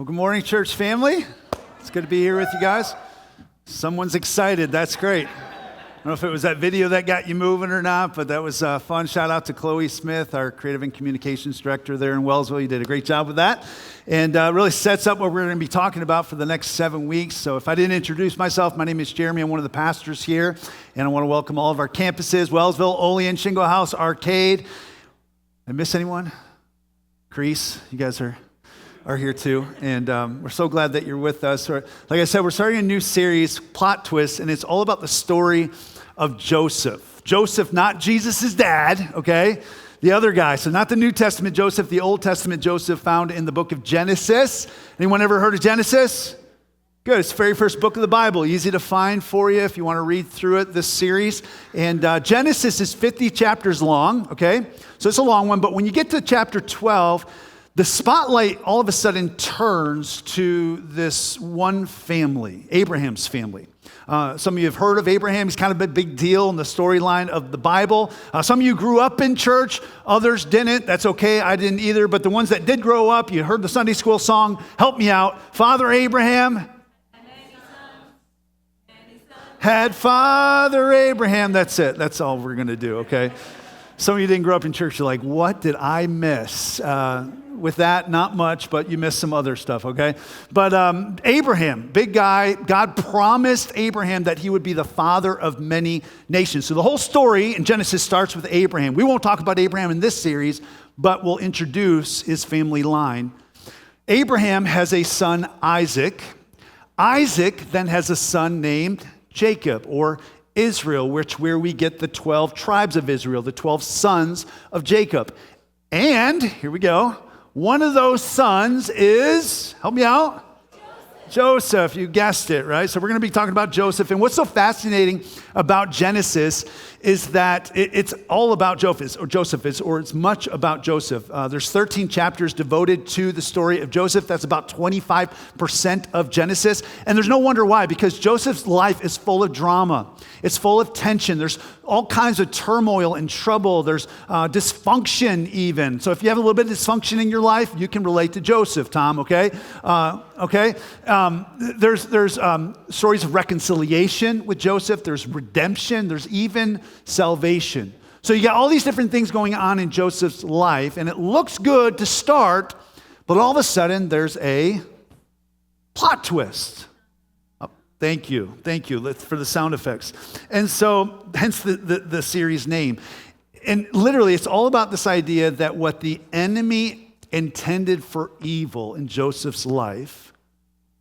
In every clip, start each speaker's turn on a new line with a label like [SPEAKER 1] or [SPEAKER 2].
[SPEAKER 1] Good morning, church family. It's good to be here with you guys. Someone's excited. That's great. I don't know if it was that video that got you moving or not, but that was fun. Shout out to Chloe Smith, our creative and communications director there in Wellsville. You did a great job with that. And really sets up what we're going to be talking about for the next 7 weeks. So if I didn't introduce myself, my name is Jeremy. I'm one of the pastors here. And I want to welcome all of our campuses, Wellsville, Olean, Shingle House, Arcade. Did I miss anyone? Crease, you guys are here too, and we're so glad that you're with us. Like I said, we're starting a new series, Plot Twist, and it's all about the story of Joseph. Joseph, not Jesus' dad, okay? The other guy, so not the New Testament Joseph, the Old Testament Joseph found in the book of Genesis. Anyone ever heard of Genesis? Good, it's the very first book of the Bible, easy to find for you if you want to read through it, this series. And Genesis is 50 chapters long, okay? So it's a long one, but when you get to chapter 12, the spotlight all of a sudden turns to this one family, Abraham's family. Some of you have heard of Abraham. He's kind of a big deal in the storyline of the Bible. Some of you grew up in church. Others didn't. That's okay. I didn't either. But the ones that did grow up, you heard the Sunday school song, Help Me Out. Father Abraham had Father Abraham. That's it. That's all we're going to do, okay? Some of you didn't grow up in church. You're like, what did I miss? With that, not much, but you missed some other stuff, okay? But Abraham, big guy, God promised Abraham that he would be the father of many nations. So the whole story in Genesis starts with Abraham. We won't talk about Abraham in this series, but we'll introduce his family line. Abraham has a son, Isaac. Isaac then has a son named Jacob, or Israel, where we get the 12 tribes of Israel, the 12 sons of Jacob. And, here we go, one of those sons is, help me out, Joseph, you guessed it, right? So we're going to be talking about Joseph. And what's so fascinating about Genesis is that it's all about Joseph, or it's much about Joseph. There's 13 chapters devoted to the story of Joseph. That's about 25% of Genesis. And there's no wonder why, because Joseph's life is full of drama. It's full of tension. There's all kinds of turmoil and trouble. There's dysfunction even. So if you have a little bit of dysfunction in your life, you can relate to Joseph, Tom, okay? There's stories of reconciliation with Joseph. There's redemption. There's even salvation. So you got all these different things going on in Joseph's life, and it looks good to start, but all of a sudden there's a plot twist. Oh, thank you for the sound effects. And so, hence the series name. And literally, it's all about this idea that what the enemy intended for evil in Joseph's life,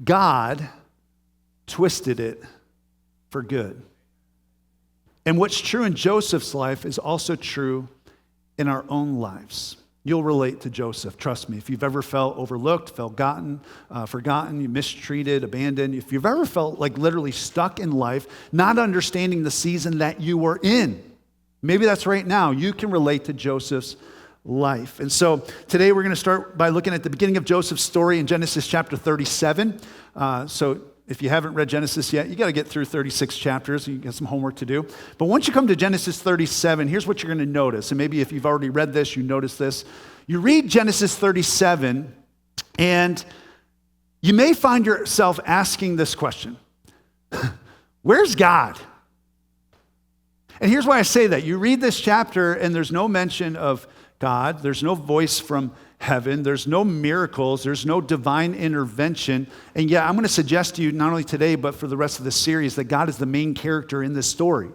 [SPEAKER 1] God twisted it for good. And what's true in Joseph's life is also true in our own lives. You'll relate to Joseph, trust me. If you've ever felt overlooked, forgotten, you mistreated, abandoned, if you've ever felt like literally stuck in life, not understanding the season that you were in, maybe that's right now, you can relate to Joseph's life. And so today we're going to start by looking at the beginning of Joseph's story in Genesis chapter 37. So if you haven't read Genesis yet, you got to get through 36 chapters. You got some homework to do. But once you come to Genesis 37, here's what you're going to notice. And maybe if you've already read this, you notice this. You read Genesis 37, and you may find yourself asking this question. Where's God? And here's why I say that. You read this chapter, and there's no mention of God. There's no voice from heaven. There's no miracles. There's no divine intervention. And yet, I'm going to suggest to you, not only today, but for the rest of the series, that God is the main character in this story.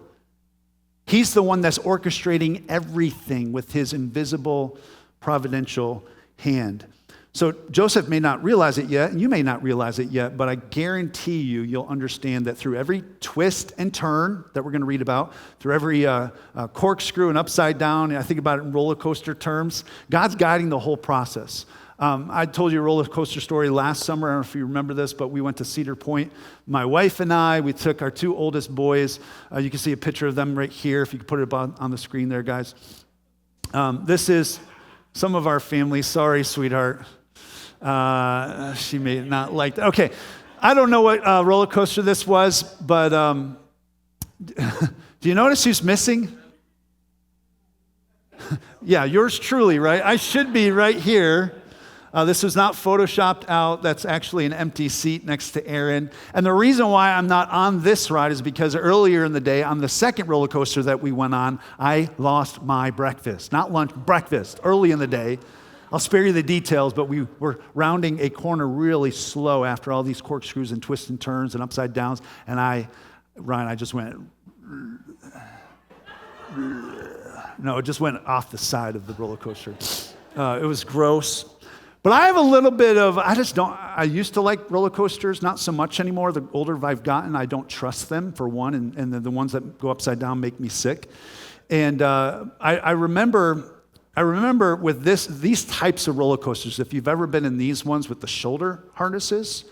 [SPEAKER 1] He's the one that's orchestrating everything with his invisible, providential hand. So Joseph may not realize it yet, and you may not realize it yet, but I guarantee you'll understand that through every twist and turn that we're going to read about, through every corkscrew and upside down, and I think about it in roller coaster terms, God's guiding the whole process. I told you a roller coaster story last summer. I don't know if you remember this, but we went to Cedar Point. My wife and I, we took our two oldest boys. You can see a picture of them right here, if you could put it on the screen there, guys. This is some of our family. Sorry, sweetheart. She may not like that. Okay, I don't know what roller coaster this was, but do you notice who's missing? Yeah, yours truly, right? I should be right here. This was not photoshopped out. That's actually an empty seat next to Aaron. And the reason why I'm not on this ride is because earlier in the day, on the second roller coaster that we went on, I lost my breakfast. Not lunch, breakfast, early in the day. I'll spare you the details, but we were rounding a corner really slow after all these corkscrews and twists and turns and upside downs. And Ryan, I just went, no, it just went off the side of the roller coaster. It was gross. But I have a little bit of, I used to like roller coasters, not so much anymore. The older I've gotten, I don't trust them, for one, and the ones that go upside down make me sick. And I remember with these types of roller coasters, if you've ever been in these ones with the shoulder harnesses,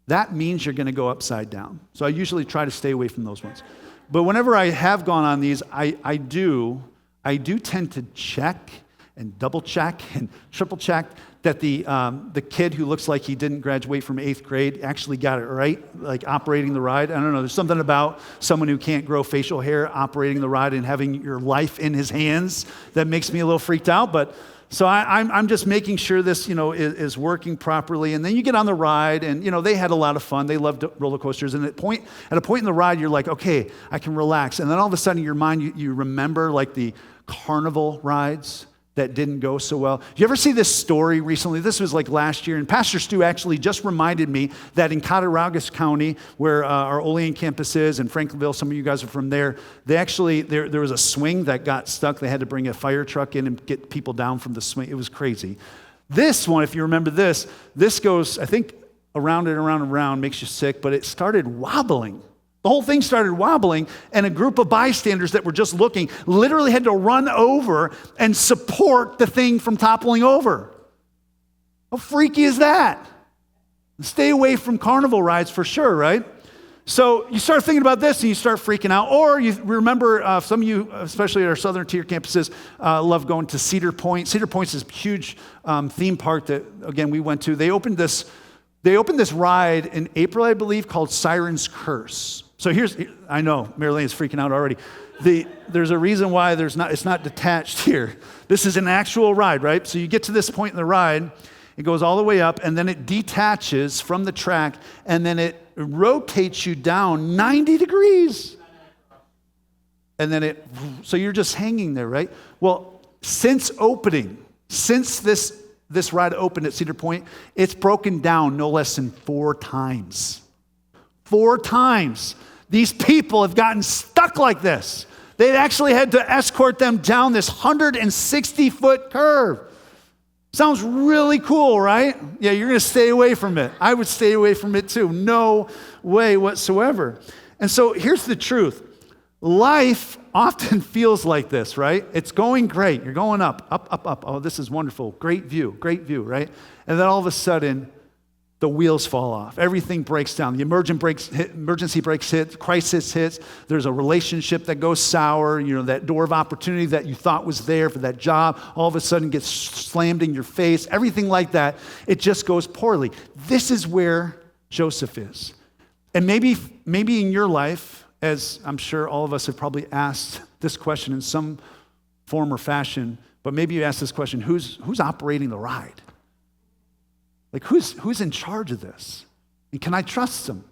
[SPEAKER 1] that means you're going to go upside down. So I usually try to stay away from those ones. But whenever I have gone on these, I do tend to check and double check and triple check that the kid who looks like he didn't graduate from 8th grade actually got it right, like operating the ride. I don't know, there's something about someone who can't grow facial hair operating the ride and having your life in his hands that makes me a little freaked out. But so I'm just making sure this, is working properly. And then you get on the ride, and, they had a lot of fun. They loved roller coasters. And at a point in the ride, you're like, okay, I can relax. And then all of a sudden, in your mind, you remember like the carnival rides that didn't go so well. You ever see this story recently? This was like last year, and Pastor Stu actually just reminded me that in Cattaraugus County, where our Olean campus is, and Franklinville, some of you guys are from there, there was a swing that got stuck. They had to bring a fire truck in and get people down from the swing. It was crazy. This one, if you remember this goes, I think, around and around and around, makes you sick, but it started wobbling. The whole thing started wobbling, and a group of bystanders that were just looking literally had to run over and support the thing from toppling over. How freaky is that? Stay away from carnival rides for sure, right? So you start thinking about this and you start freaking out. Or you remember, some of you, especially at our southern tier campuses, love going to Cedar Point. Cedar Point's this huge theme park that, again, we went to. They opened this ride in April, I believe, called Siren's Curse. So I know, Marilyn is freaking out already. There's a reason why it's not detached here. This is an actual ride, right? So you get to this point in the ride, it goes all the way up, and then it detaches from the track, and then it rotates you down 90 degrees. And then so you're just hanging there, right? Well, since this ride opened at Cedar Point, it's broken down no less than 4 times. 4 times. These people have gotten stuck like this. They actually had to escort them down this 160-foot curve. Sounds really cool, right? Yeah, you're going to stay away from it. I would stay away from it too. No way whatsoever. And so here's the truth. Life often feels like this, right? It's going great. You're going up, up, up, up. Oh, this is wonderful. Great view, right? And then all of a sudden, the wheels fall off. Everything breaks down. The emergency brakes hit, crisis hits. There's a relationship that goes sour. That door of opportunity that you thought was there for that job all of a sudden gets slammed in your face. Everything like that, it just goes poorly. This is where Joseph is. And maybe in your life, as I'm sure all of us have probably asked this question in some form or fashion, but maybe you ask this question, who's operating the ride? Like, who's in charge of this? And can I trust them?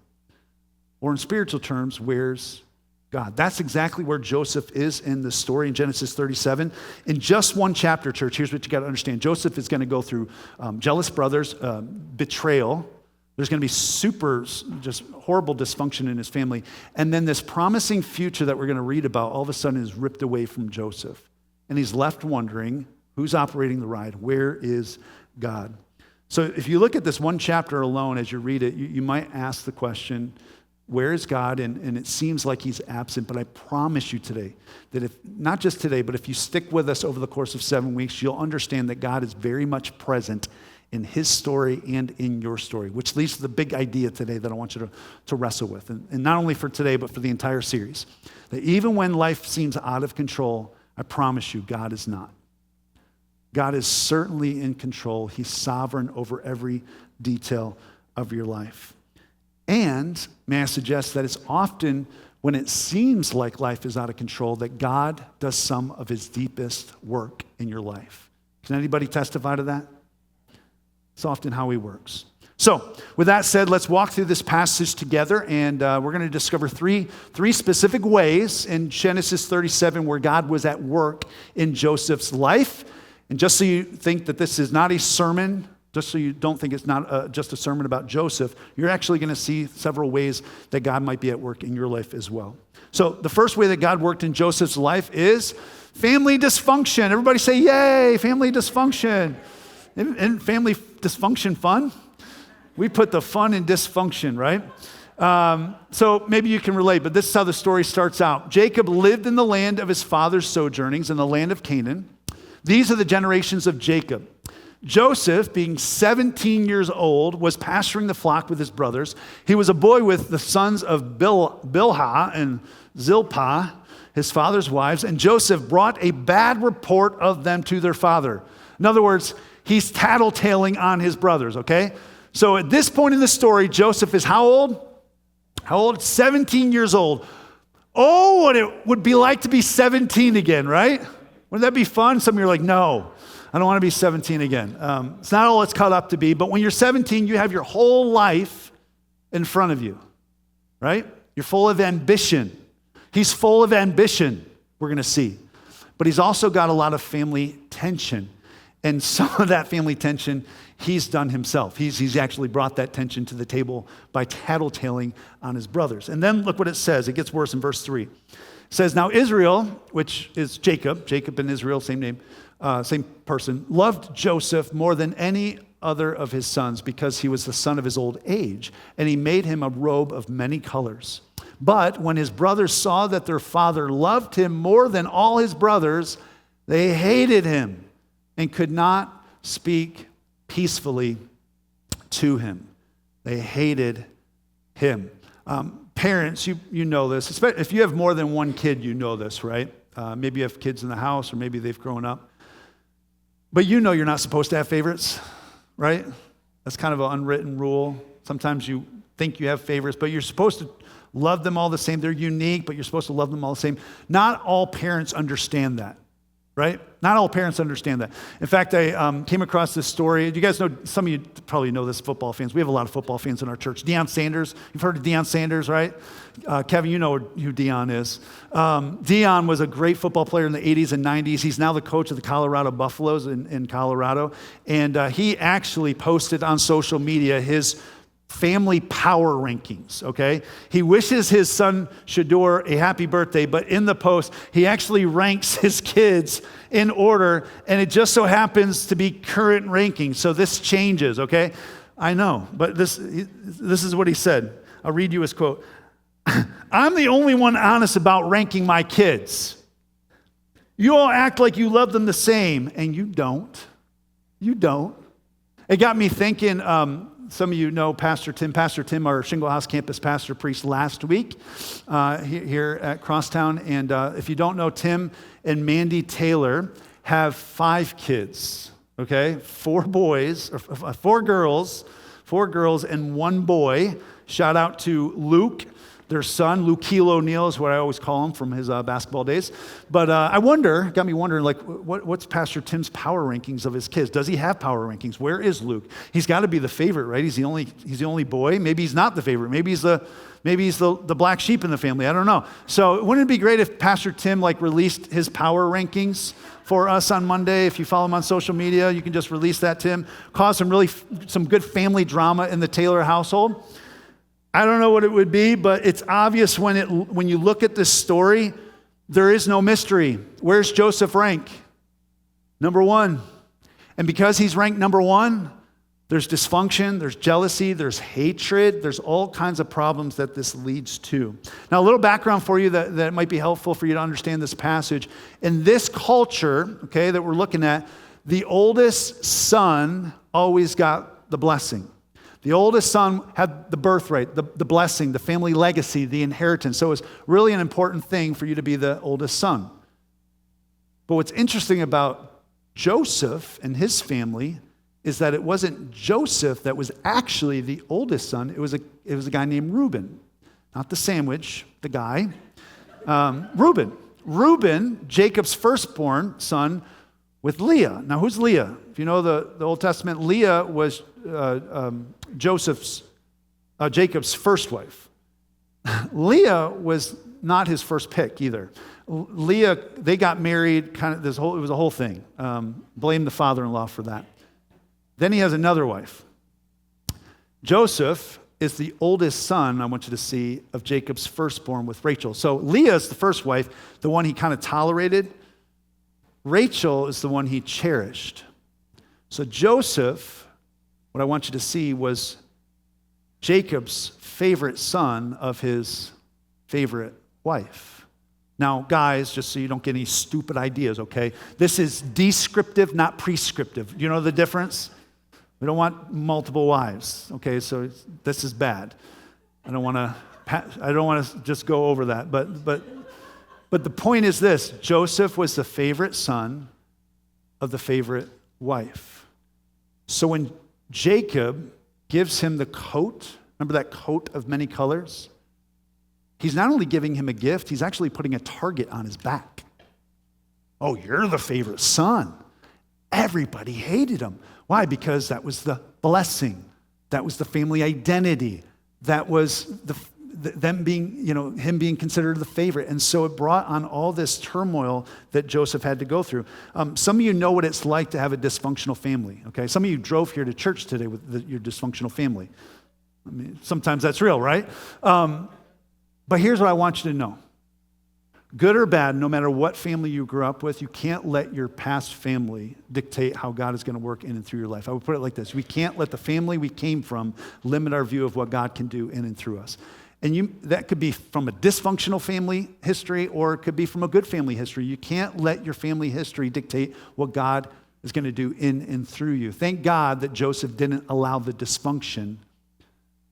[SPEAKER 1] Or in spiritual terms, where's God? That's exactly where Joseph is in the story in Genesis 37. In just one chapter, church, here's what you got to understand. Joseph is going to go through jealous brothers, betrayal. There's going to be just horrible dysfunction in his family. And then this promising future that we're going to read about all of a sudden is ripped away from Joseph. And he's left wondering, who's operating the ride? Where is God? So if you look at this one chapter alone as you read it, you might ask the question, where is God? And it seems like he's absent, but I promise you today that not just today, but if you stick with us over the course of 7 weeks, you'll understand that God is very much present in his story and in your story, which leads to the big idea today that I want you to wrestle with. And not only for today, but for the entire series. That even when life seems out of control, I promise you, God is not. God is certainly in control. He's sovereign over every detail of your life. And may I suggest that it's often when it seems like life is out of control that God does some of his deepest work in your life. Can anybody testify to that? It's often how he works. So, with that said, let's walk through this passage together, and we're going to discover three specific ways in Genesis 37 where God was at work in Joseph's life. And just so you think that this is not a sermon, just so you don't think it's not just a sermon about Joseph, you're actually going to see several ways that God might be at work in your life as well. So, the first way that God worked in Joseph's life is family dysfunction. Everybody say, yay, family dysfunction. Isn't family dysfunction fun? We put the fun in dysfunction, right? So maybe you can relate, but this is how the story starts out. Jacob lived in the land of his father's sojournings, in the land of Canaan. These are the generations of Jacob. Joseph, being 17 years old, was pasturing the flock with his brothers. He was a boy with the sons of Bilhah and Zilpah, his father's wives, and Joseph brought a bad report of them to their father. In other words, he's tattletaling on his brothers, okay? So at this point in the story, Joseph is how old? How old? 17 years old. Oh, what it would be like to be 17 again, right? Wouldn't that be fun? Some of you are like, no, I don't want to be 17 again. It's not all it's cut up to be, but when you're 17, you have your whole life in front of you, right? You're full of ambition. He's full of ambition, we're going to see. But he's also got a lot of family tension. And some of that family tension he's done himself. He's actually brought that tension to the table by tattletaling on his brothers. And then look what it says. It gets worse in verse 3. It says, now Israel, which is Jacob and Israel, same name, same person, loved Joseph more than any other of his sons because he was the son of his old age, and he made him a robe of many colors. But when his brothers saw that their father loved him more than all his brothers, they hated him and could not speak peacefully to him. They hated him. Parents, you know this. Especially if you have more than one kid, you know this, right? Maybe you have kids in the house, or maybe they've grown up. But you know you're not supposed to have favorites, right? That's kind of an unwritten rule. Sometimes you think you have favorites, but you're supposed to love them all the same. They're unique, but you're supposed to love them all the same. Not all parents understand that. Right? Not all parents understand that. In fact, I came across this story. You guys know, some of you probably know this, football fans. We have a lot of football fans in our church. Deion Sanders. You've heard of Deion Sanders, right? Kevin, you know who Deion is. Deion was a great football player in the 80s and 90s. He's now the coach of the Colorado Buffaloes in Colorado. And he actually posted on social media his family power rankings, okay? He wishes his son Shador a happy birthday, but in the post, he actually ranks his kids in order, and it just so happens to be current rankings, so this changes, okay? I know, but this is what he said. I'll read you his quote. I'm the only one honest about ranking my kids. You all act like you love them the same, and you don't. You don't. It got me thinking, some of you know Pastor Tim, our Shingle House campus pastor preached last week here at Crosstown. And if you don't know, Tim and Mandy Taylor have 5 kids, okay? 4 girls, and 1 boy. Shout out to Luke, their son. Lukeil O'Neal is what I always call him from his basketball days. But got me wondering, like, what's Pastor Tim's power rankings of his kids? Does he have power rankings? Where is Luke? He's got to be the favorite, right? He's the only boy. Maybe he's not the favorite. Maybe he's the black sheep in the family. I don't know. So wouldn't it be great if Pastor Tim released his power rankings for us on Monday? If you follow him on social media, you can just release that, Tim. Cause some good family drama in the Taylor household. I don't know what it would be, but it's obvious when you look at this story, there is no mystery. Where's Joseph rank? Number 1. And because he's ranked number 1, there's dysfunction, there's jealousy, there's hatred, there's all kinds of problems that this leads to. Now, a little background for you that might be helpful for you to understand this passage. In this culture, okay, that we're looking at, the oldest son always got the blessing. The oldest son had the birthright, the blessing, the family legacy, the inheritance. So it was really an important thing for you to be the oldest son. But what's interesting about Joseph and his family is that it wasn't Joseph that was actually the oldest son. It was a guy named Reuben. Not the sandwich, the guy. Reuben, Jacob's firstborn son, with Leah. Now, who's Leah? If you know the Old Testament, Leah was Jacob's first wife. Leah was not his first pick either. Leah, they got married, it was a whole thing. Blame the father-in-law for that. Then he has another wife. Joseph is the oldest son, I want you to see, of Jacob's firstborn with Rachel. So Leah is the first wife, the one he kind of tolerated. Rachel is the one he cherished. So Joseph, what I want you to see, was Jacob's favorite son of his favorite wife. Now, guys, just so you don't get any stupid ideas, okay? This is descriptive, not prescriptive. You know the difference? We don't want multiple wives, okay? So this is bad. I don't want to just go over that, but the point is this: Joseph was the favorite son of the favorite wife. So when Jacob gives him the coat, remember that coat of many colors? He's not only giving him a gift, he's actually putting a target on his back. Oh, you're the favorite son. Everybody hated him. Why? Because that was the blessing. That was the family identity. That was him being considered the favorite. And so it brought on all this turmoil that Joseph had to go through. Some of you know what it's like to have a dysfunctional family, okay? Some of you drove here to church today with your dysfunctional family. I mean, sometimes that's real, right? But here's what I want you to know. Good or bad, no matter what family you grew up with, you can't let your past family dictate how God is going to work in and through your life. I would put it like this: we can't let the family we came from limit our view of what God can do in and through us. And that could be from a dysfunctional family history, or it could be from a good family history. You can't let your family history dictate what God is going to do in and through you. Thank God that Joseph didn't allow the dysfunction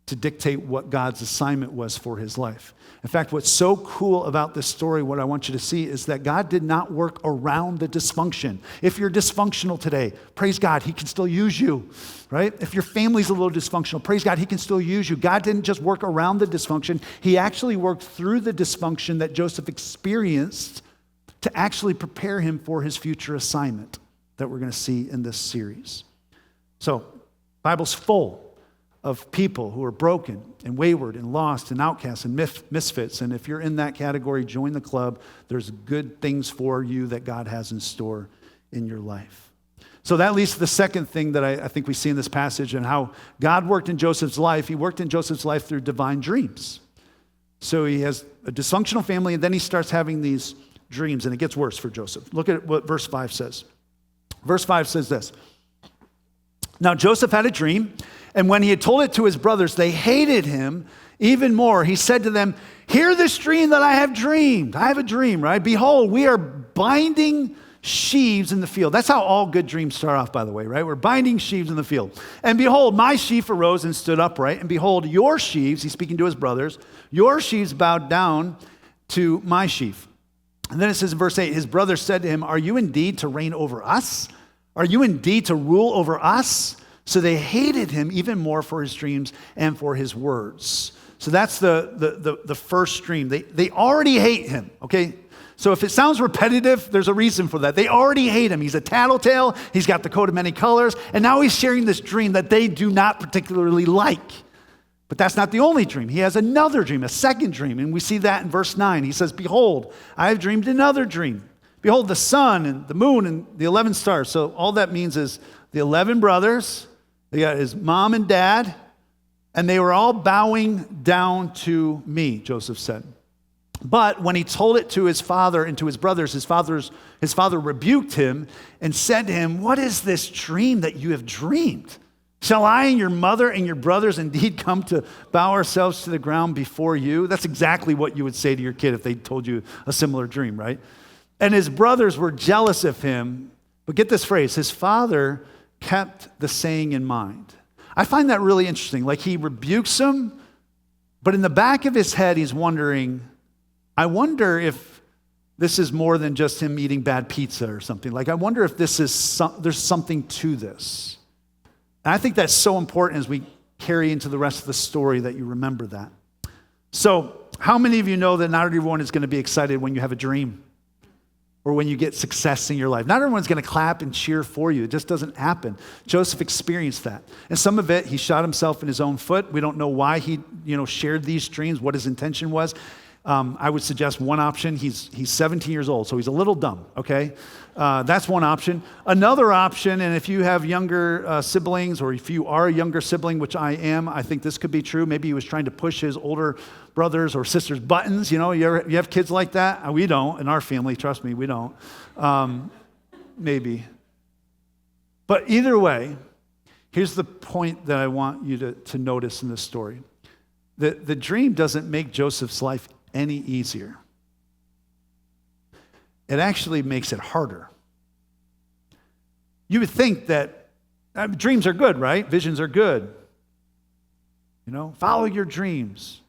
[SPEAKER 1] to dictate what God's assignment was for his life. In fact, what's so cool about this story, what I want you to see, is that God did not work around the dysfunction. If you're dysfunctional today, praise God, he can still use you, right? If your family's a little dysfunctional, praise God, he can still use you. God didn't just work around the dysfunction. He actually worked through the dysfunction that Joseph experienced to actually prepare him for his future assignment that we're going to see in this series. So, Bible's full of people who are broken and wayward and lost and outcasts and misfits. And if you're in that category, join the club. There's good things for you that God has in store in your life. So that leads to the second thing that I think we see in this passage, and how God worked in Joseph's life. He worked in Joseph's life through divine dreams. So he has a dysfunctional family, and then he starts having these dreams, and it gets worse for Joseph. Look at what verse 5 says. Verse 5 says this: Now Joseph had a dream, and when he had told it to his brothers, they hated him even more. He said to them, "Hear this dream that I have dreamed." I have a dream, right? "Behold, we are binding sheaves in the field." That's how all good dreams start off, by the way, right? We're binding sheaves in the field. "And behold, my sheaf arose and stood upright. And behold, your sheaves," he's speaking to his brothers, "your sheaves bowed down to my sheaf." And then it says in verse 8, his brothers said to him, "Are you indeed to reign over us? Are you indeed to rule over us?" So they hated him even more for his dreams and for his words. So that's the first dream. They already hate him, okay? So if it sounds repetitive, there's a reason for that. They already hate him. He's a tattletale. He's got the coat of many colors. And now he's sharing this dream that they do not particularly like. But that's not the only dream. He has another dream, a second dream. And we see that in verse 9. He says, "Behold, I have dreamed another dream. Behold, the sun and the moon and the 11 stars." So all that means is the 11 brothers, they got his mom and dad, and they were all bowing down to me, Joseph said. But when he told it to his father and to his brothers, his father rebuked him and said to him, "What is this dream that you have dreamed? Shall I and your mother and your brothers indeed come to bow ourselves to the ground before you?" That's exactly what you would say to your kid if they told you a similar dream, right? And his brothers were jealous of him. But get this phrase, his father kept the saying in mind. I find that really interesting. Like, he rebukes him, but in the back of his head, he's wondering, I wonder if this is more than just him eating bad pizza or something. Like, I wonder if there's something to this. And I think that's so important as we carry into the rest of the story that you remember that. So, how many of you know that not everyone is going to be excited when you have a dream? or when you get success in your life. Not everyone's going to clap and cheer for you. It just doesn't happen. Joseph experienced that. And some of it, he shot himself in his own foot. We don't know why he shared these dreams, what his intention was. I would suggest one option. He's 17 years old, so he's a little dumb, okay? That's one option. Another option, and if you have younger siblings, or if you are a younger sibling, which I am, I think this could be true. Maybe he was trying to push his older brothers or sisters' buttons. You have kids like that? We don't in our family. Trust me, we don't. Maybe. But either way, here's the point that I want you to notice in this story. The dream doesn't make Joseph's life any easier. It actually makes it harder. You would think that dreams are good, right? Visions are good. Follow your dreams,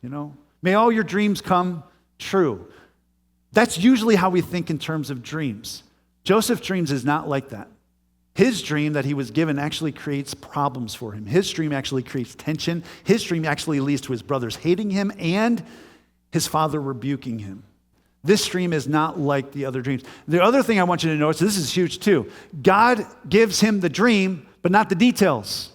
[SPEAKER 1] May all your dreams come true. That's usually how we think in terms of dreams. Joseph's dreams is not like that. His dream that he was given actually creates problems for him. His dream actually creates tension. His dream actually leads to his brothers hating him and his father rebuking him. This dream is not like the other dreams. The other thing I want you to notice, this is huge too. God gives him the dream, but not the details.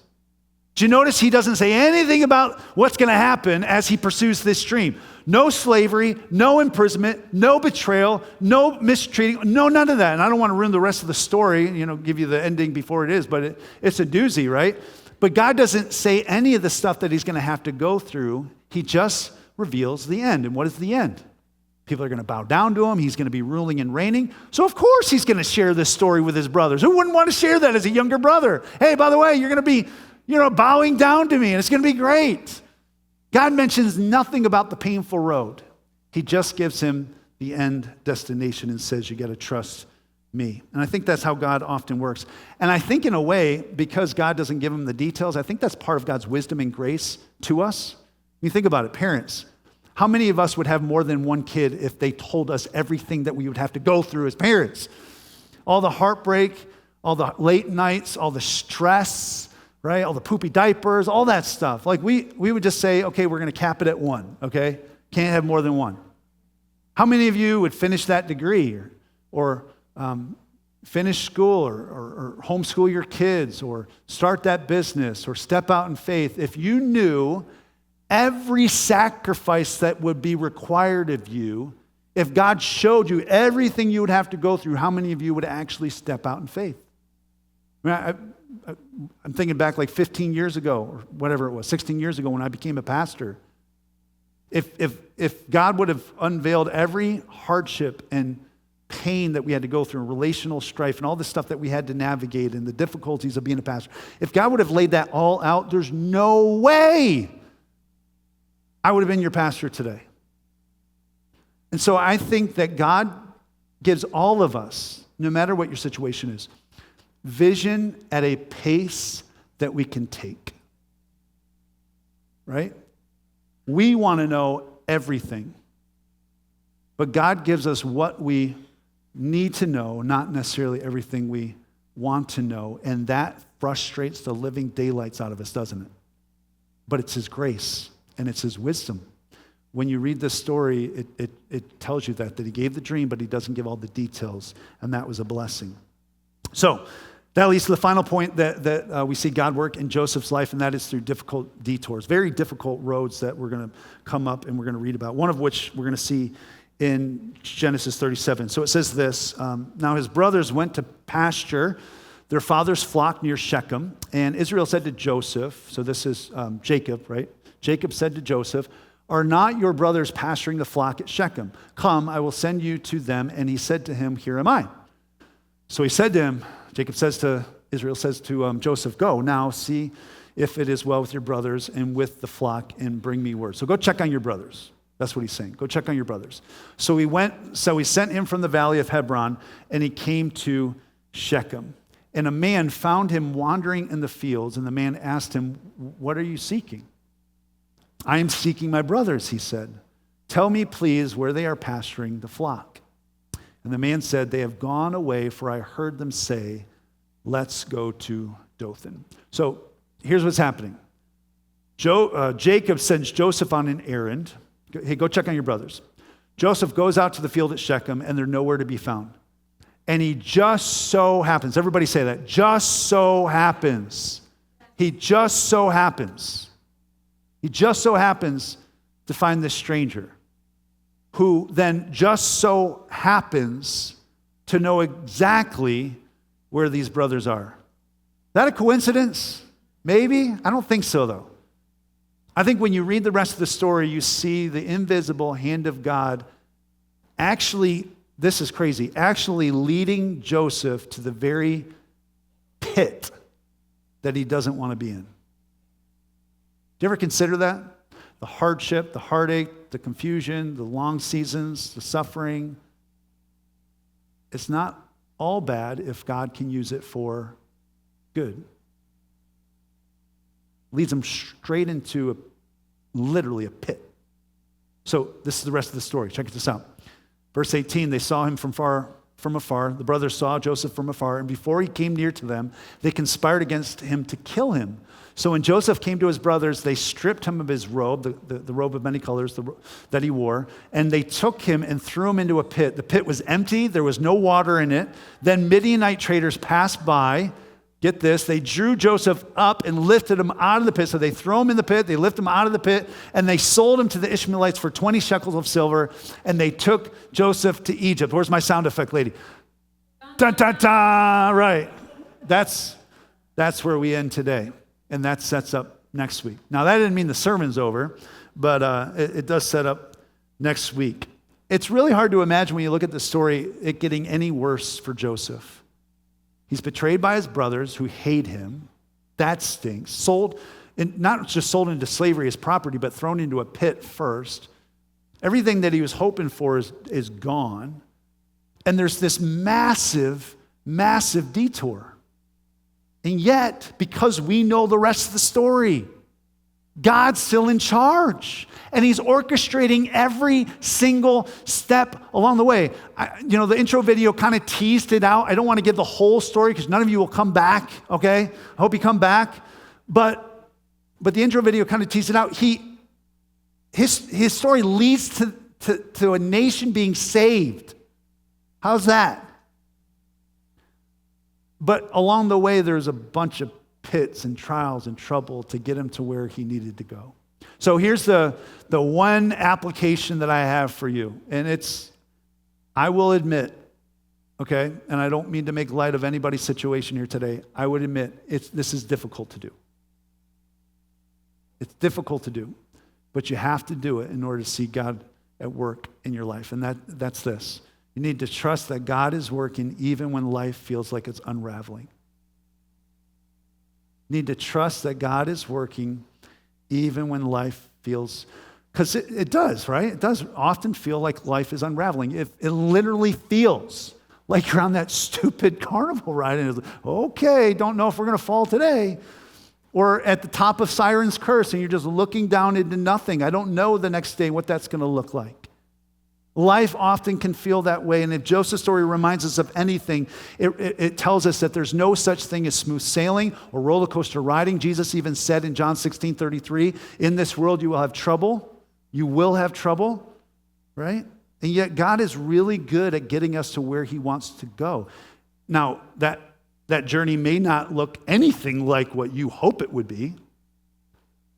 [SPEAKER 1] Do you notice he doesn't say anything about what's going to happen as he pursues this dream? No slavery, no imprisonment, no betrayal, no mistreating, no none of that. And I don't want to ruin the rest of the story, give you the ending before it is, but it's a doozy, right? But God doesn't say any of the stuff that he's going to have to go through. He just reveals the end. And what is the end? People are going to bow down to him. He's going to be ruling and reigning. So of course he's going to share this story with his brothers. Who wouldn't want to share that as a younger brother? Hey, by the way, you're going to be, bowing down to me, and it's going to be great. God mentions nothing about the painful road. He just gives him the end destination and says, you got to trust me. And I think that's how God often works. And I think in a way, because God doesn't give him the details, I think that's part of God's wisdom and grace to us. Think about it, parents. How many of us would have more than one kid if they told us everything that we would have to go through as parents? All the heartbreak, all the late nights, all the stress, right? All the poopy diapers, all that stuff. Like we would just say, okay, we're going to cap it at one, okay? Can't have more than one. How many of you would finish that degree or finish school or homeschool your kids or start that business or step out in faith if you knew every sacrifice that would be required of you? If God showed you everything you would have to go through, how many of you would actually step out in faith? I'm thinking back like 15 years ago or whatever it was, 16 years ago when I became a pastor. If God would have unveiled every hardship and pain that we had to go through, relational strife and all the stuff that we had to navigate and the difficulties of being a pastor, if God would have laid that all out, there's no way I would have been your pastor today. And so I think that God gives all of us, no matter what your situation is, vision at a pace that we can take. Right? We want to know everything. But God gives us what we need to know, not necessarily everything we want to know. And that frustrates the living daylights out of us, doesn't it? But it's his grace. And it's his wisdom. When you read this story, it tells you that he gave the dream, but he doesn't give all the details, and that was a blessing. So that leads to the final point that we see God work in Joseph's life, and that is through difficult detours, very difficult roads that we're going to come up and we're going to read about, one of which we're going to see in Genesis 37. So it says this, now his brothers went to pasture their father's flock near Shechem, and Israel said to Joseph, so this is Jacob, right? Jacob said to Joseph, are not your brothers pasturing the flock at Shechem? Come, I will send you to them. And he said to him, here am I. So he said to him, Israel says to Joseph, go now see if it is well with your brothers and with the flock and bring me word. So go check on your brothers. That's what he's saying. Go check on your brothers. So he sent him from the valley of Hebron and he came to Shechem. And a man found him wandering in the fields, and the man asked him, what are you seeking? I am seeking my brothers, he said. Tell me, please, where they are pasturing the flock. And the man said, they have gone away, for I heard them say, let's go to Dothan. So here's what's happening. Jacob sends Joseph on an errand. Hey, go check on your brothers. Joseph goes out to the field at Shechem, and they're nowhere to be found. And he just so happens, everybody say that, just so happens. He just so happens. He just so happens to find this stranger who then just so happens to know exactly where these brothers are. Is that a coincidence? Maybe. I don't think so, though. I think when you read the rest of the story, you see the invisible hand of God actually, this is crazy, actually leading Joseph to the very pit that he doesn't want to be in. Do you ever consider that? The hardship, the heartache, the confusion, the long seasons, the suffering. It's not all bad if God can use it for good. Leads him straight into literally a pit. So this is the rest of the story. Check this out. Verse 18, they saw him from afar. The brothers saw Joseph from afar, and before he came near to them, they conspired against him to kill him. So when Joseph came to his brothers, they stripped him of his robe, the robe of many colors that he wore, and they took him and threw him into a pit. The pit was empty. There was no water in it. Then Midianite traders passed by. Get this, they drew Joseph up and lifted him out of the pit. So they throw him in the pit, they lift him out of the pit, and they sold him to the Ishmaelites for 20 shekels of silver, and they took Joseph to Egypt. Where's my sound effect, lady? Da, da, da, right. That's where we end today, and that sets up next week. Now, that didn't mean the sermon's over, but it does set up next week. It's really hard to imagine when you look at the story, it getting any worse for Joseph. He's betrayed by his brothers who hate him. That stinks. Sold, and not just sold into slavery as property, but thrown into a pit first. Everything that he was hoping for is gone. And there's this massive, massive detour. And yet, because we know the rest of the story, God's still in charge. And he's orchestrating every single step along the way. The intro video kind of teased it out. I don't want to give the whole story because none of you will come back, okay? I hope you come back. But the intro video kind of teased it out. His story leads to a nation being saved. How's that? But along the way, there's a bunch of pits and trials and trouble to get him to where he needed to go. So here's the one application that I have for you. And I will admit, okay, and I don't mean to make light of anybody's situation here today. I would admit this is difficult to do. It's difficult to do, but you have to do it in order to see God at work in your life. And that's this. You need to trust that God is working even when life feels like it's unraveling. You need to trust that God is working even when life feels, because it does, right? It does often feel like life is unraveling. It literally feels like you're on that stupid carnival ride and it's like, okay, don't know if we're going to fall today. Or at the top of Siren's Curse and you're just looking down into nothing. I don't know the next day what that's going to look like. Life often can feel that way, and if Joseph's story reminds us of anything, it tells us that there's no such thing as smooth sailing or roller coaster riding. Jesus even said in John 16:33, in this world you will have trouble. You will have trouble, right? And yet God is really good at getting us to where he wants to go. Now, that journey may not look anything like what you hope it would be,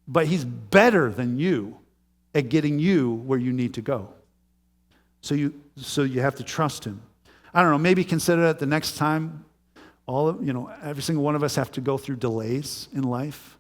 [SPEAKER 1] but he's better than you at getting you where you need to go. So you have to trust him. I don't know, maybe consider that the next time every single one of us have to go through delays in life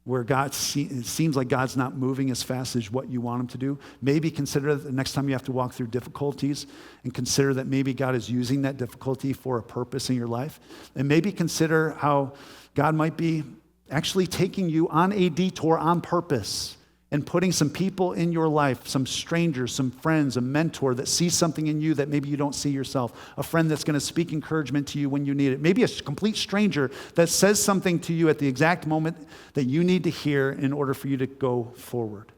[SPEAKER 1] where it seems like God's not moving as fast as what you want him to do. Maybe consider that the next time you have to walk through difficulties and consider that maybe God is using that difficulty for a purpose in your life. And maybe consider how God might be actually taking you on a detour on purpose and putting some people in your life, some strangers, some friends, a mentor that sees something in you that maybe you don't see yourself, a friend that's going to speak encouragement to you when you need it, maybe a complete stranger that says something to you at the exact moment that you need to hear in order for you to go forward.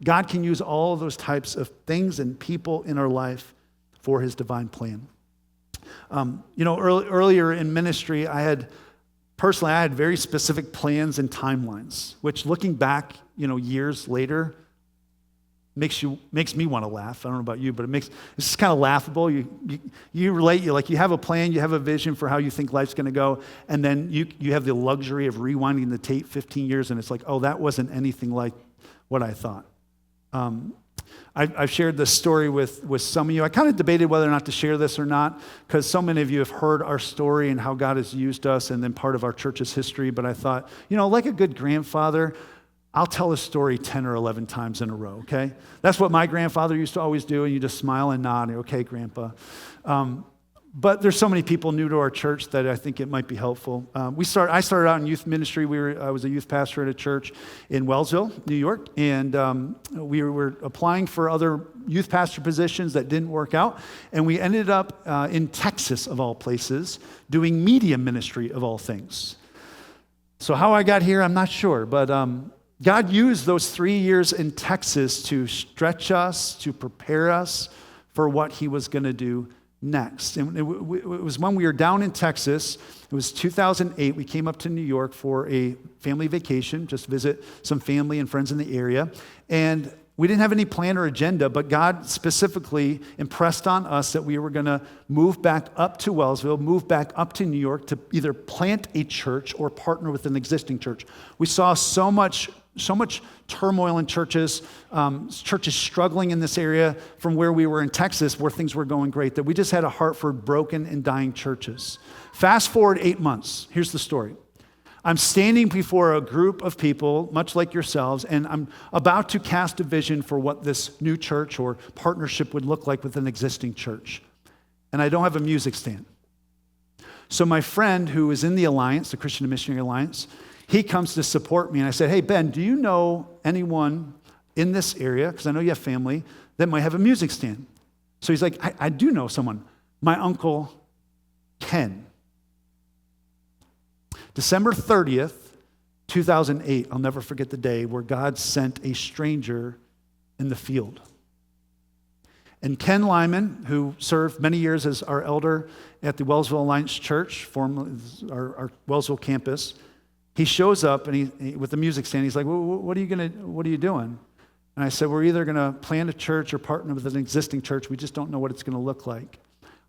[SPEAKER 1] God can use all of those types of things and people in our life for his divine plan. Earlier in ministry, I had very specific plans and timelines, which looking back, years later, makes me want to laugh. I don't know about you, but it's just kind of laughable. You relate, you have a plan, you have a vision for how you think life's going to go, and then you have the luxury of rewinding the tape 15 years, and it's like, oh, that wasn't anything like what I thought. I've shared this story with some of you. I kind of debated whether or not to share this or not, because so many of you have heard our story and how God has used us and then part of our church's history, but I thought, like a good grandfather, I'll tell a story 10 or 11 times in a row, okay? That's what my grandfather used to always do, and you just smile and nod, and okay, Grandpa. But there's so many people new to our church that I think it might be helpful. I started out in youth ministry. I was a youth pastor at a church in Wellsville, New York, and we were applying for other youth pastor positions that didn't work out, and we ended up in Texas, of all places, doing media ministry, of all things. So how I got here, I'm not sure, but God used those 3 years in Texas to stretch us, to prepare us for what he was going to do next. And it was when we were down in Texas. It was 2008. We came up to New York for a family vacation, just visit some family and friends in the area. And we didn't have any plan or agenda, but God specifically impressed on us that we were going to move back up to Wellsville, move back up to New York to either plant a church or partner with an existing church. We saw so much turmoil in churches, churches struggling in this area from where we were in Texas, where things were going great, that we just had a heart for broken and dying churches. Fast forward 8 months. Here's the story. I'm standing before a group of people, much like yourselves, and I'm about to cast a vision for what this new church or partnership would look like with an existing church. And I don't have a music stand. So my friend who is in the Alliance, the Christian Missionary Alliance, he comes to support me. And I said, hey, Ben, do you know anyone in this area, because I know you have family, that might have a music stand? So he's like, I do know someone. My uncle, Ken. December 30th, 2008, I'll never forget the day where God sent a stranger in the field. And Ken Lyman, who served many years as our elder at the Wellsville Alliance Church, formerly our Wellsville campus, he shows up and he with the music stand. He's like, well, what are you doing? And I said, we're either going to plant a church or partner with an existing church. We just don't know what it's going to look like.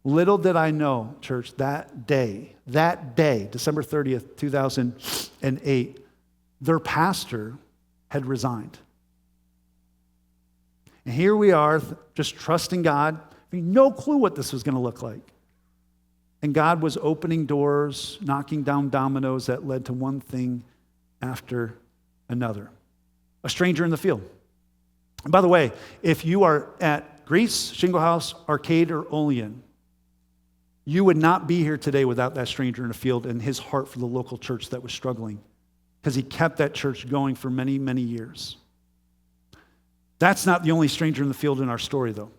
[SPEAKER 1] Little did I know, church, that day, December 30th, 2008, their pastor had resigned. And here we are, just trusting God, having no clue what this was going to look like. And God was opening doors, knocking down dominoes that led to one thing after another. A stranger in the field. And by the way, if you are at Greece, Shingle House, Arcade, or Olean, you would not be here today without that stranger in the field and his heart for the local church that was struggling, because he kept that church going for many, many years. That's not the only stranger in the field in our story, though.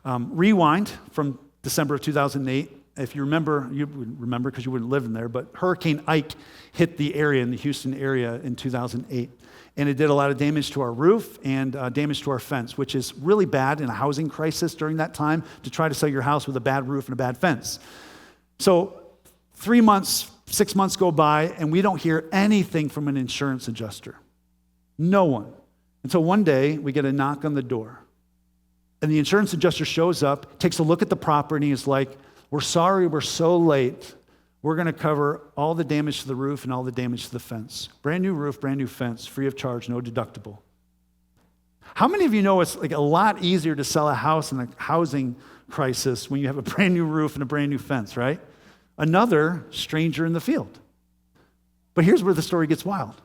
[SPEAKER 1] Rewind from December of 2008. If you remember, you would remember because you wouldn't live in there, but Hurricane Ike hit the area, in the Houston area, in 2008. And it did a lot of damage to our roof and damage to our fence, which is really bad in a housing crisis during that time, to try to sell your house with a bad roof and a bad fence. So 3 months, 6 months go by, and we don't hear anything from an insurance adjuster. No one. Until one day, we get a knock on the door. And the insurance adjuster shows up, takes a look at the property, and is like, we're sorry we're so late. We're going to cover all the damage to the roof and all the damage to the fence. Brand new roof, brand new fence, free of charge, no deductible. How many of you know it's like a lot easier to sell a house in a housing crisis when you have a brand new roof and a brand new fence, right? Another stranger in the field. But here's where the story gets wild.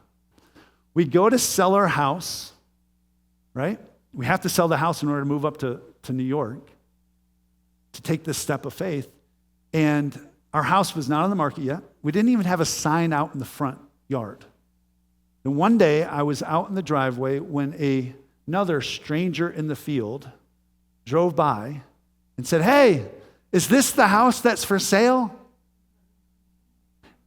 [SPEAKER 1] We go to sell our house, right? We have to sell the house in order to move up to New York to take this step of faith. And our house was not on the market yet. We didn't even have a sign out in the front yard. And one day I was out in the driveway when another stranger in the field drove by and said, hey, is this the house that's for sale?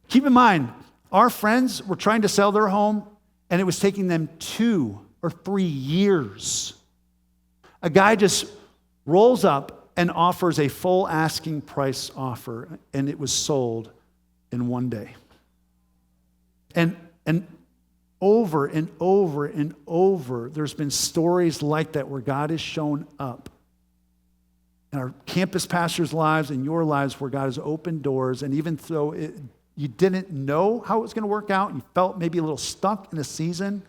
[SPEAKER 1] Keep in mind, our friends were trying to sell their home, and it was taking them 2 or 3 years. A guy just rolls up and offers a full asking price offer, and it was sold in one day. And Over and over and over, there's been stories like that where God has shown up in our campus pastors' lives and your lives where God has opened doors. And even though you didn't know how it was going to work out, and you felt maybe a little stuck in a season,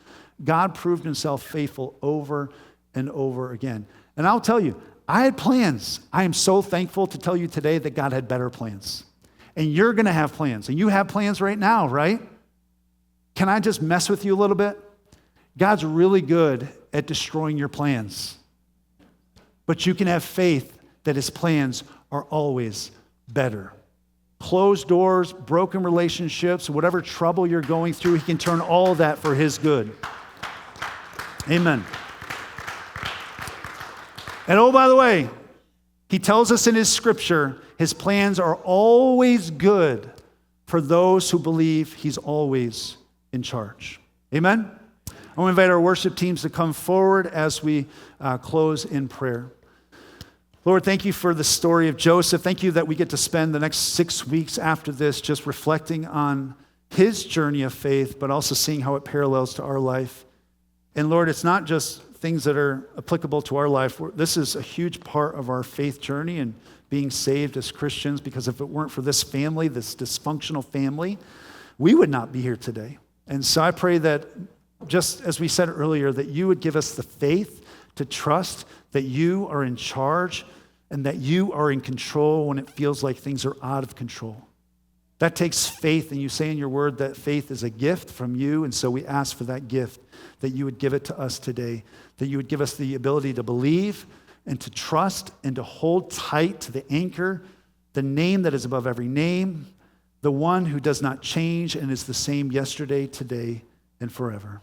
[SPEAKER 1] God proved himself faithful over and over again. And I'll tell you, I had plans. I am so thankful to tell you today that God had better plans. And you're going to have plans. And you have plans right now, right? Can I just mess with you a little bit? God's really good at destroying your plans. But you can have faith that his plans are always better. Closed doors, broken relationships, whatever trouble you're going through, he can turn all of that for his good. Amen. And oh, by the way, he tells us in his scripture, his plans are always good for those who believe he's always in charge. Amen? I want to invite our worship teams to come forward as we close in prayer. Lord, thank you for the story of Joseph. Thank you that we get to spend the next 6 weeks after this just reflecting on his journey of faith, but also seeing how it parallels to our life. And Lord, it's not just things that are applicable to our life. This is a huge part of our faith journey and being saved as Christians, because if it weren't for this family, this dysfunctional family, we would not be here today. And so I pray that, just as we said earlier, that you would give us the faith to trust that you are in charge and that you are in control when it feels like things are out of control. That takes faith, and you say in your word that faith is a gift from you, and so we ask for that gift, that you would give it to us today, that you would give us the ability to believe and to trust and to hold tight to the anchor, the name that is above every name, the one who does not change and is the same yesterday, today, and forever.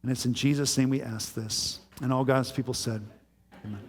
[SPEAKER 1] And it's in Jesus' name we ask this. And all God's people said, amen.